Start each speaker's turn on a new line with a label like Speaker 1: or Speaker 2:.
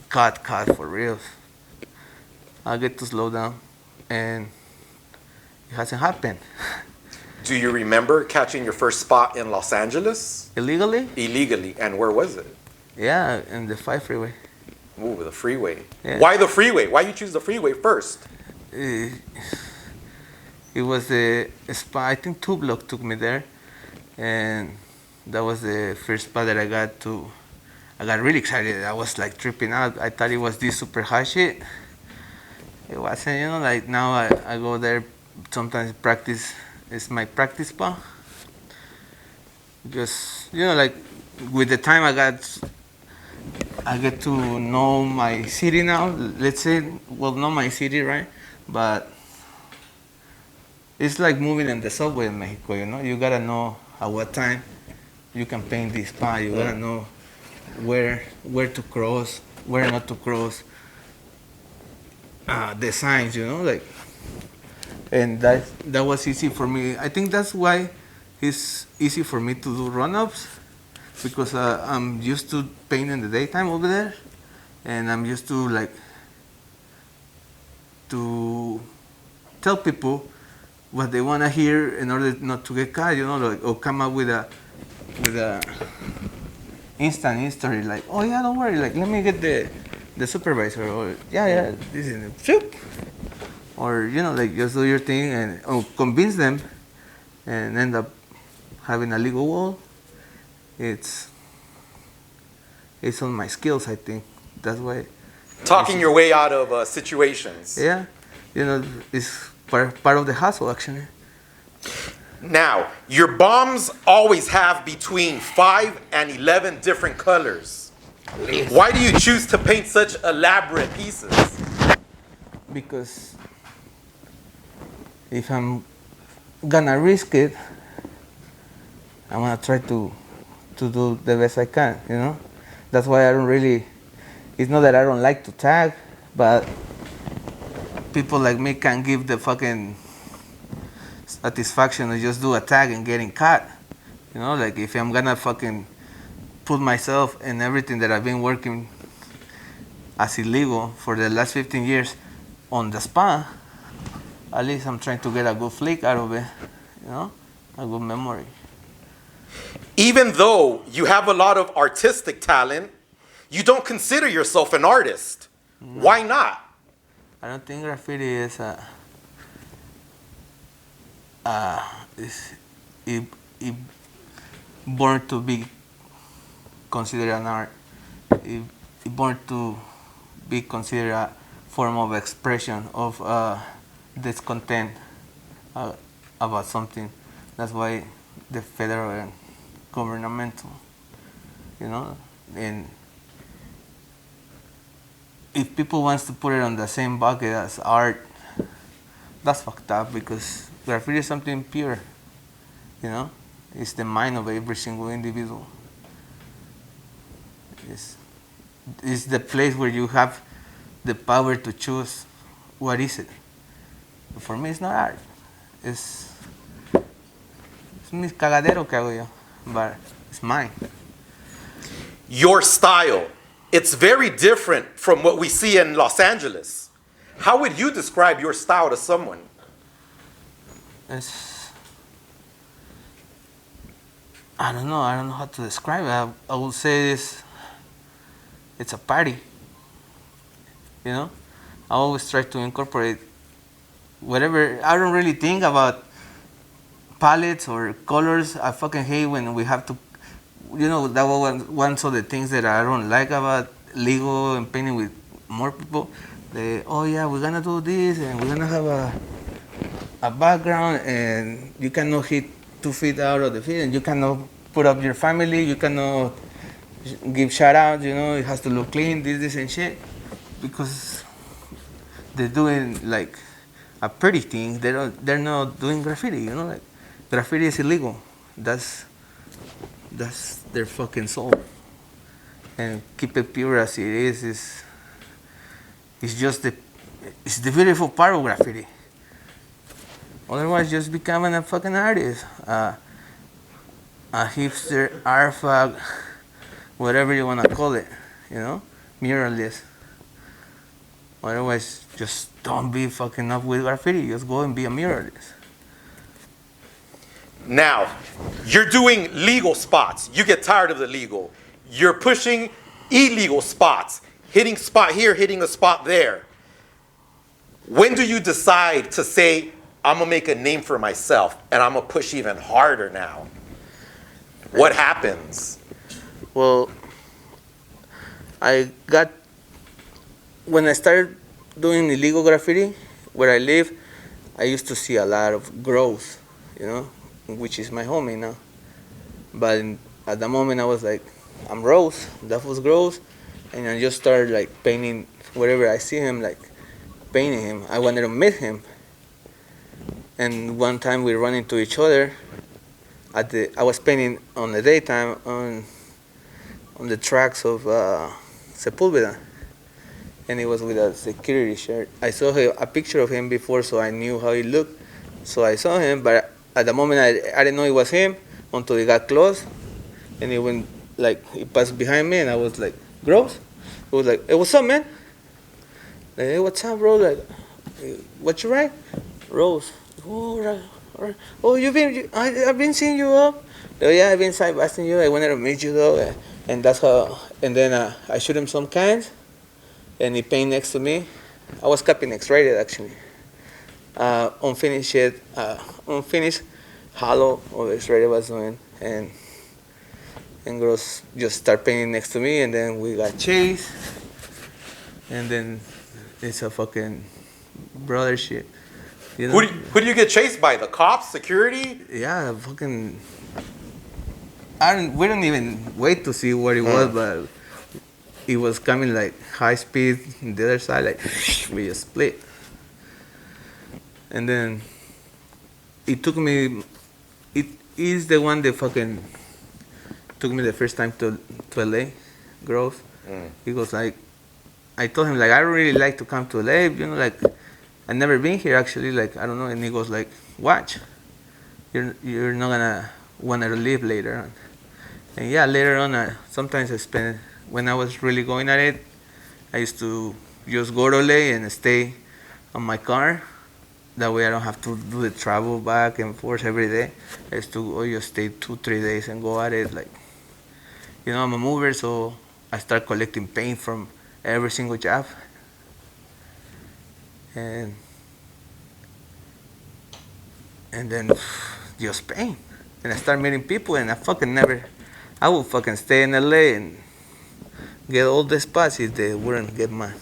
Speaker 1: cut for real. I get to slow down, and it hasn't happened.
Speaker 2: Do you remember catching your first spot in Los Angeles?
Speaker 1: Illegally?
Speaker 2: Illegally, and where was it?
Speaker 1: Yeah, in the 5 freeway.
Speaker 2: Ooh, the freeway.
Speaker 1: Yeah.
Speaker 2: Why the freeway? Why you choose the freeway first?
Speaker 1: It was a spot. I think 2 Block took me there, and that was the first spot that I got to. I got really excited. I was like tripping out. I thought it was this super high shit. It wasn't, like now I go there sometimes practice. It's my practice spot. Just, like with the time I get to know my city now. Let's say, well, not my city, right? But it's like moving in the subway in Mexico, You gotta know at what time you can paint this spot. You gotta know where to cross, where not to cross. The signs, like, and that was easy for me. I think that's why it's easy for me to do run-ups, because I'm used to paint in the daytime over there, and I'm used to to tell people what they want to hear in order not to get caught, or come up with a instant history, like, oh yeah, don't worry, like, let me get the supervisor, or yeah, this is it, or like, just do your thing and convince them, and end up having a legal wall. It's on my skills, I think. That's why.
Speaker 2: Talking your way out of situations.
Speaker 1: Yeah, it's part of the hustle, actually.
Speaker 2: Now, your bombs always have between 5 and 11 different colors. Why do you choose to paint such elaborate pieces?
Speaker 1: Because if I'm gonna risk it, I'm gonna try to do the best I can, That's why I don't really, it's not that I don't like to tag, but people like me can't give the fucking satisfaction to just do a tag and getting caught. Like, if I'm gonna fucking put myself and everything that I've been working as illegal for the last 15 years on the spa, at least I'm trying to get a good flick out of it, a good memory.
Speaker 2: Even though you have a lot of artistic talent, you don't consider yourself an artist. No. Why not?
Speaker 1: I don't think graffiti is born to be considered an art. It born to be considered a form of expression of discontent about something. That's why the federal and governmental, and if people wants to put it on the same bucket as art, that's fucked up, because graffiti is something pure, It's the mind of every single individual. It's the place where you have the power to choose what is it. For me, it's not art. Es mi cagadero que hago yo, but it's mine.
Speaker 2: Your style, it's very different from what we see in Los Angeles. How would you describe your style to someone?
Speaker 1: I don't know how to describe it. I would say it's a party. I always try to incorporate whatever. I don't really think about palettes or colors. I fucking hate when we have to, that was one of the things that I don't like about Lego and painting with more people. Oh yeah, we're gonna do this, and we're gonna have a background, and you cannot hit 2 feet out of the field, and you cannot put up your family, you cannot give shout outs, it has to look clean, this and shit, because they're doing like a pretty thing. They're not doing graffiti, like graffiti is illegal. That's their fucking soul. And keep it pure as it is just it's the beautiful part of graffiti. Otherwise, just becoming a fucking artist, a hipster, art fag, whatever you wanna call it, muralist. Otherwise, just don't be fucking up with graffiti. Just go and be a muralist.
Speaker 2: Now, you're doing legal spots. You get tired of the legal. You're pushing illegal spots. Hitting spot here, hitting a spot there. When do you decide to say, I'm going to make a name for myself and I'm going to push even harder now? What happens?
Speaker 1: Well, when I started doing illegal graffiti, where I live, I used to see a lot of GROSE, which is my homie now. But at the moment I was like, I'm RHOSE, that was GROSE, and I just started like painting wherever I see him, like painting him. I wanted to meet him. And one time we ran into each other. I was painting on the daytime on the tracks of Sepulveda, and he was with a security shirt. I saw a picture of him before, so I knew how he looked. So I saw him, but at the moment I didn't know it was him until he got close, and he went he passed behind me, and I was like, "GROSE?" He was like, "Hey, what's up, man?" Like, "Hey, what's up, bro?" Like, "What you write?" "RHOSE." "Oh, right. Oh, I've been seeing you up." "Oh, yeah, I've been side busting you. I wanted to meet you though." And that's how. And then I showed him some cans, and he painted next to me. I was copying X-rated actually. Unfinished hollow of X-rated was doing, and GROSE just started painting next to me, and then we got chased, and then it's a fucking brother shit.
Speaker 2: Who do you get chased by? The cops? Security?
Speaker 1: Yeah, fucking. We didn't even wait to see what it was, but it was coming like high speed on the other side, like we just split. And then it took me. It is the one that fucking took me the first time to LA, GROSE. He goes like, I told him like I really like to come to LA, like. I've never been here actually, like I don't know, and he goes like, watch, you're not gonna want to leave later on. And yeah, later on, sometimes I spend, when I was really going at it, I used to just go to LA and stay on my car. That way I don't have to do the travel back and forth every day. I used to just stay 2-3 days and go at it. Like, I'm a mover, so I start collecting paint from every single job. And then just paint. And I start meeting people, and I would fucking stay in LA and get all the spots if they wouldn't get mine.